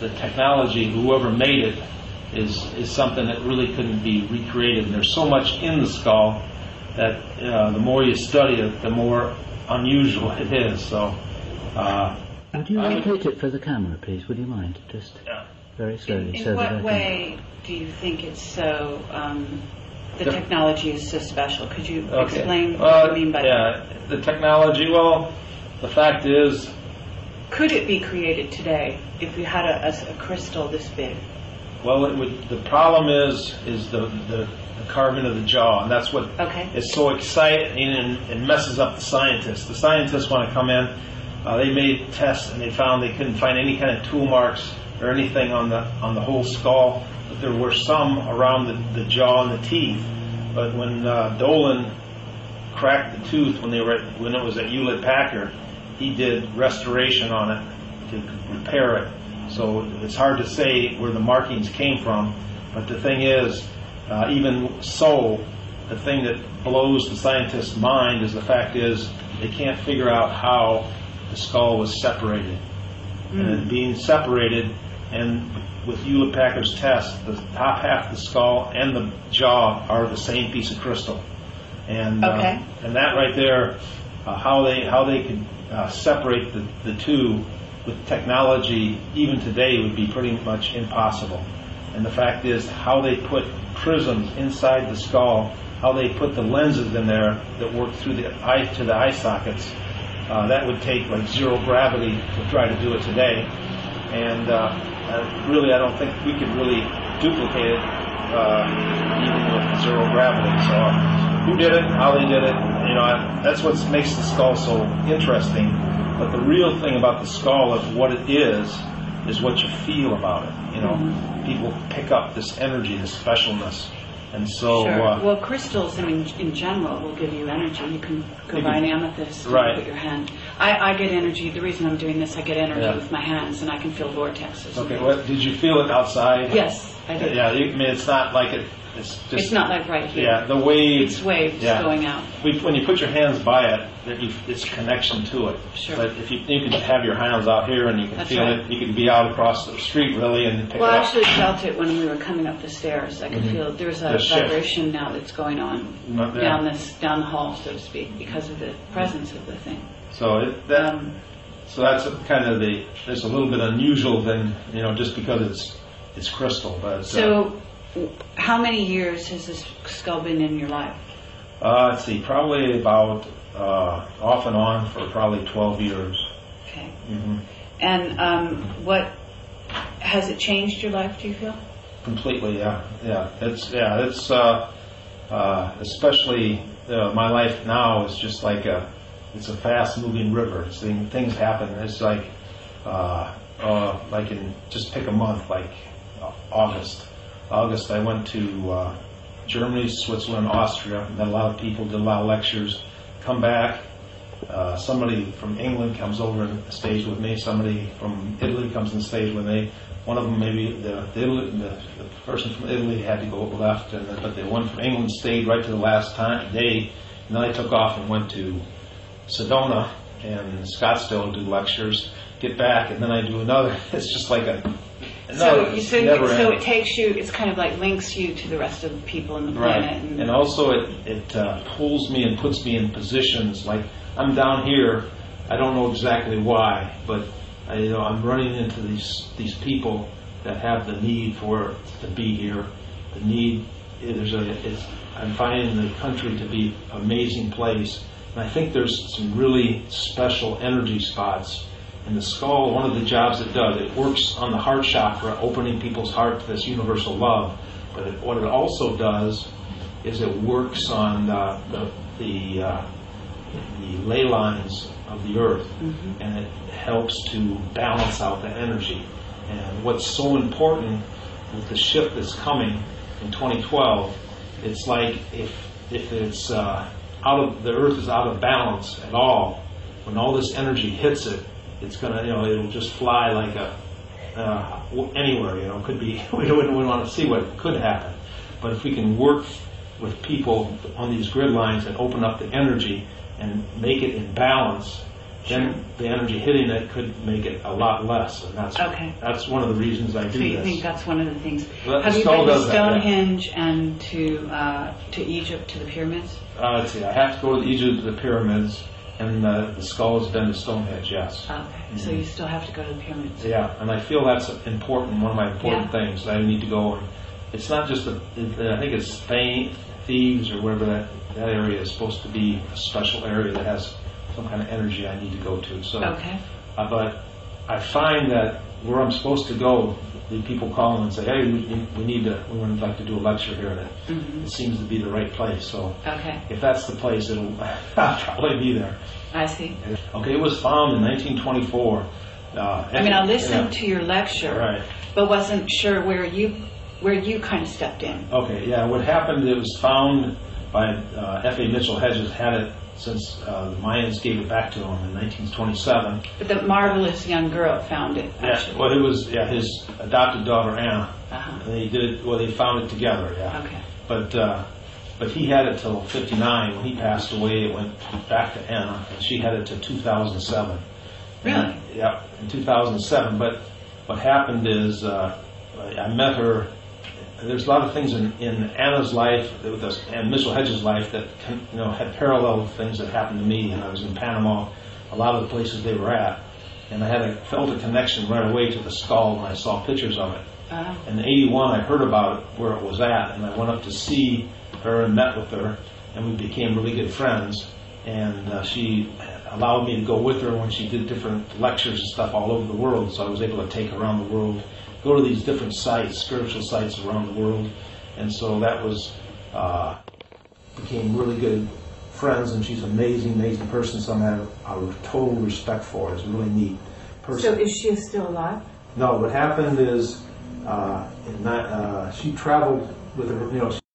the technology, whoever made it, is something that really couldn't be recreated. And there's so much in the skull that the more you study it, the more unusual it is. So, would you rotate it for the camera, please? Would you mind? Just very slowly. In what way do you think it's so? The technology is so special. Could you explain what you mean by that? The technology. Well, the fact is, could it be created today if we had a crystal this big? Well, it would. The problem is the carving of the jaw, and that's what is so exciting and messes up the scientists. The scientists want to come in. They made tests and they found they couldn't find any kind of tool marks or anything on the whole skull, but there were some around the jaw and the teeth. But when Dolan cracked the tooth when it was at Hewlett-Packard, he did restoration on it to repair it. So it's hard to say where the markings came from. But the thing is, even so, the thing that blows the scientist's mind is the fact is they can't figure out how the skull was separated. And it being separated, and with Hewlett-Packard's test, the top half of the skull and the jaw are the same piece of crystal. And and that right there, how they could separate the two with technology even today would be pretty much impossible. And the fact is how they put prisms inside the skull, how they put the lenses in there that work through the eye sockets, that would take like zero gravity to try to do it today. And really, I don't think we could really duplicate it even with zero gravity. So who did it, how they did it, that's what makes the skull so interesting. But the real thing about the skull of what it is what you feel about it. People pick up this energy, this specialness. And so, well, crystals, in general, will give you energy. You can go buy an amemethyst and put your hand. I get energy. The reason I'm doing this, I get energy with my hands, and I can feel vortexes. Okay, did you feel it outside? Yes, I did. Yeah, it's not like it. It's not like right here. Yeah, the waves. It's waves going out. When you put your hands by it, it's a connection to it. Sure. But if you can have your hands out here and you can feel it, you can be out across the street really and pick it up. Well, I actually felt it when we were coming up the stairs. I could feel there's a vibration now that's going on down the hall, so to speak, because of the presence of the thing. So so that's kind of there's a little bit unusual than just because it's crystal, but so. How many years has this skull been in your life? Let's see, probably about off and on for probably 12 years. Okay. And what has it changed your life? Do you feel? Completely, yeah. It's especially my life now is just like it's a fast-moving river. Things happen. It's like in just pick a month, like August. I went to Germany, Switzerland, Austria, met a lot of people, did a lot of lectures. Come back, somebody from England comes over and stays with me. Somebody from Italy comes and stays with me. One of them, maybe the person from Italy had to go left, but the one from England stayed right to the last day. And then I took off and went to Sedona and Scottsdale to do lectures. Get back, and then I do another. It's just like so it takes you. It's kind of like links you to the rest of the people in the planet. Right. And also it pulls me and puts me in positions. Like I'm down here. I don't know exactly why, but I'm running into these people that have the need to be here. The need. I'm finding the country to be an amazing place, and I think there's some really special energy spots. In the skull, one of the jobs it does, it works on the heart chakra, opening people's heart to this universal love. But what it also does is it works on the ley lines of the earth, and it helps to balance out the energy. And what's so important with the shift that's coming in 2012, it's like if it's the earth is out of balance at all, when all this energy hits it, it's gonna, it'll just fly like anywhere. It could be. We wouldn't want to see what could happen. But if we can work with people on these grid lines and open up the energy and make it in balance, then the energy hitting it could make it a lot less, and that's one of the reasons I do this. So you think that's one of the things. But have you been to Stonehenge and to Egypt, to the pyramids? Let's see, I have to go to Egypt to the pyramids, and the skull has been to Stonehenge, yes. Okay, so you still have to go to the pyramids. Yeah, and I feel that's important, one of my important things. I need to go, and it's not just, I think it's Thebes or wherever that area is supposed to be a special area that has some kind of energy I need to go to. So, but I find that where I'm supposed to go, the people call and say, "Hey, we would like to do a lecture here," and it seems to be the right place. So, if that's the place, I'll probably be there. I see. Okay, it was found in 1924. I listened to your lecture, but wasn't sure where you kind of stepped in. Okay, yeah. What happened? It was found by F.A. Mitchell Hedges. Had it since the Mayans gave it back to him in 1927. But the marvelous young girl found it. Actually. Yeah, well, it was his adopted daughter Anna. And they did it. Well, they found it together. Yeah. Okay. But he had it till 59. When he passed away, it went back to Anna, and she had it till 2007. Really? Yeah, in 2007. But what happened is I met her. There's a lot of things in Anna's life, and Mitchell Hedges' life, that had parallel things that happened to me. And I was in Panama, a lot of the places they were at, and I felt a connection right away to the skull when I saw pictures of it. And in '81, I heard about it where it was at, and I went up to see her and met with her, and we became really good friends. And she allowed me to go with her when she did different lectures and stuff all over the world. So I was able to take her around the world, go to these different sites, spiritual sites around the world. And so that was, became really good friends, and she's an amazing, amazing person, so I have a total respect for her. It's a really neat person. So is she still alive? No, what happened is she traveled with her,